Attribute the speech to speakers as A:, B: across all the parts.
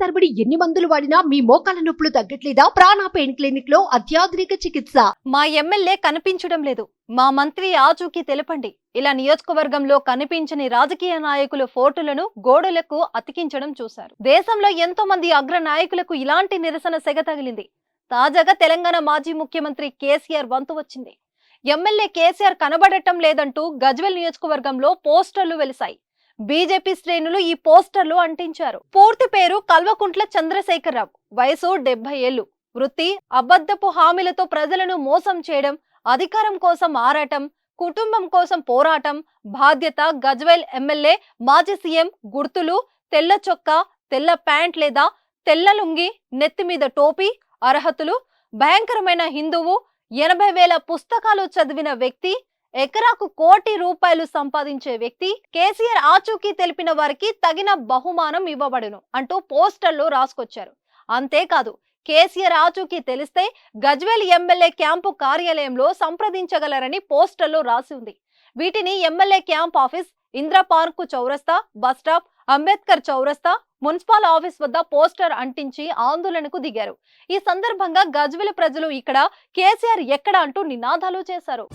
A: తరబడి ఎన్ని మందులు వాడినా మీ మోకాల నొప్పులు తగ్గట్లేదా? ప్రాణ పెయిన్ క్లినిక్ లో అత్యాధునిక చికిత్స.
B: మా ఎమ్మెల్యే కనిపించడం లేదు, మా మంత్రి ఆచూకీ తెలపండి. ఇలా నియోజకవర్గంలో కనిపించని రాజకీయ నాయకుల ఫోటోలను గోడలకు అతికించడం చూశారు. దేశంలో ఎంతో మంది అగ్ర నాయకులకు ఇలాంటి నిరసన సెగ తగిలింది. తాజాగా తెలంగాణ మాజీ ముఖ్యమంత్రి కేసీఆర్ వంతు వచ్చింది. ఎమ్మెల్యే కేసీఆర్ కనబడటం లేదంటూ గజ్వేల్ నియోజకవర్గంలో పోస్టర్లు వెలిశాయి. బీజేపీ శ్రేణులు ఈ పోస్టర్లు అంటించారు. పూర్తి పేరు కల్వకుంట్ల చంద్రశేఖరరావు, వయసు 70 ఏళ్లు, వృత్తి అబద్ధపు హామీలతో ప్రజలను మోసం చేయడం, అధికారం కోసం ఆరాటం, కుటుంబం కోసం పోరాటం, బాధ్యత. గజ్వేల్ ఎమ్మెల్యే మాజీ సీఎం, గుర్తులు తెల్ల చొక్కా, తెల్ల ప్యాంట్ లేదా తెల్ల లుంగి, నెత్తి మీద టోపీ. అర్హతలు: భయంకరమైన హిందువు, 80,000 పుస్తకాలు చదివిన వ్యక్తి, ఎకరాకు ₹1 కోటి సంపాదించే వ్యక్తి. కేసీఆర్ ఆచూకీ తెలిపిన వారికి తగిన బహుమానం ఇవ్వబడును అంటూ పోస్టర్లు రాసుకొచ్చారు. అంతేకాదు, కేసీఆర్ ఆచూకీ తెలిస్తే గజ్వేల్ ఎమ్మెల్యే క్యాంపు కార్యాలయంలో సంప్రదించగలరని పోస్టర్లో రాసి ఉంది. వీటిని MLA camp office, Indra park చౌరస్తా, బస్టాప్, అంబేద్కర్ చౌరస్తా, మున్సిపల్ ఆఫీస్ వద్ద పోస్టర్ అంటించి ఆందోళనకు దిగారు. ఈ సందర్భంగా గజ్వేల్ ప్రజలు ఇక్కడ కేసీఆర్ ఎక్కడ అంటూ నినాదాలు చేశారు.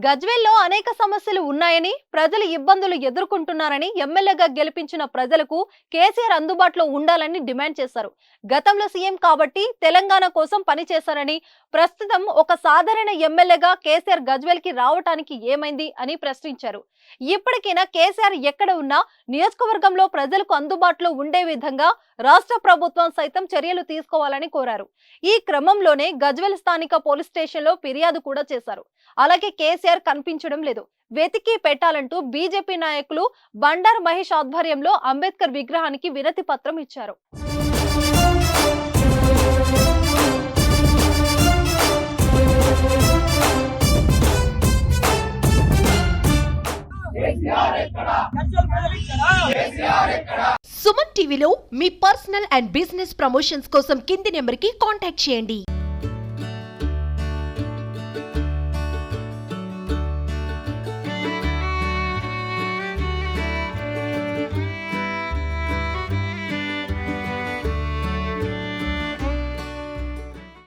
B: గజ్వేల్లో అనేక సమస్యలు ఉన్నాయని, ప్రజలు ఇబ్బందులు ఎదుర్కొంటున్నారని, ఎమ్మెల్యేగా గెలిపించిన ప్రజలకు కేసీఆర్ అందుబాటులో ఉండాలని డిమాండ్ చేశారు. గతంలో సీఎం కాబట్టి తెలంగాణ కోసం పనిచేశారని, ప్రస్తుతం ఒక సాధారణ ఎమ్మెల్యేగా కేసీఆర్ గజ్వేల్ కి రావటానికి ఏమైంది అని ప్రశ్నించారు. ఇప్పటికైనా కేసీఆర్ ఎక్కడ ఉన్నా నియోజకవర్గంలో ప్రజలకు అందుబాటులో ఉండే విధంగా రాష్ట్ర ప్రభుత్వం సైతం చర్యలు తీసుకోవాలని కోరారు. ఈ క్రమంలోనే గజ్వేల్ స్థానిక పోలీస్ స్టేషన్ లో ఫిర్యాదు కూడా చేశారు. అలాగే కేసీఆర్ కనిపించడం లేదు, వెతికి పెట్టాలంటూ బీజేపీ నాయకులు బండారు మహేష్ ఆధ్వర్యంలో అంబేద్కర్ విగ్రహానికి వినతి పత్రం ఇచ్చారు.
A: సుమన్ టీవీలో మీ పర్సనల్ అండ్ బిజినెస్ ప్రమోషన్స్ కోసం కింది నెంబర్కి కాంటాక్ట్ చేయండి.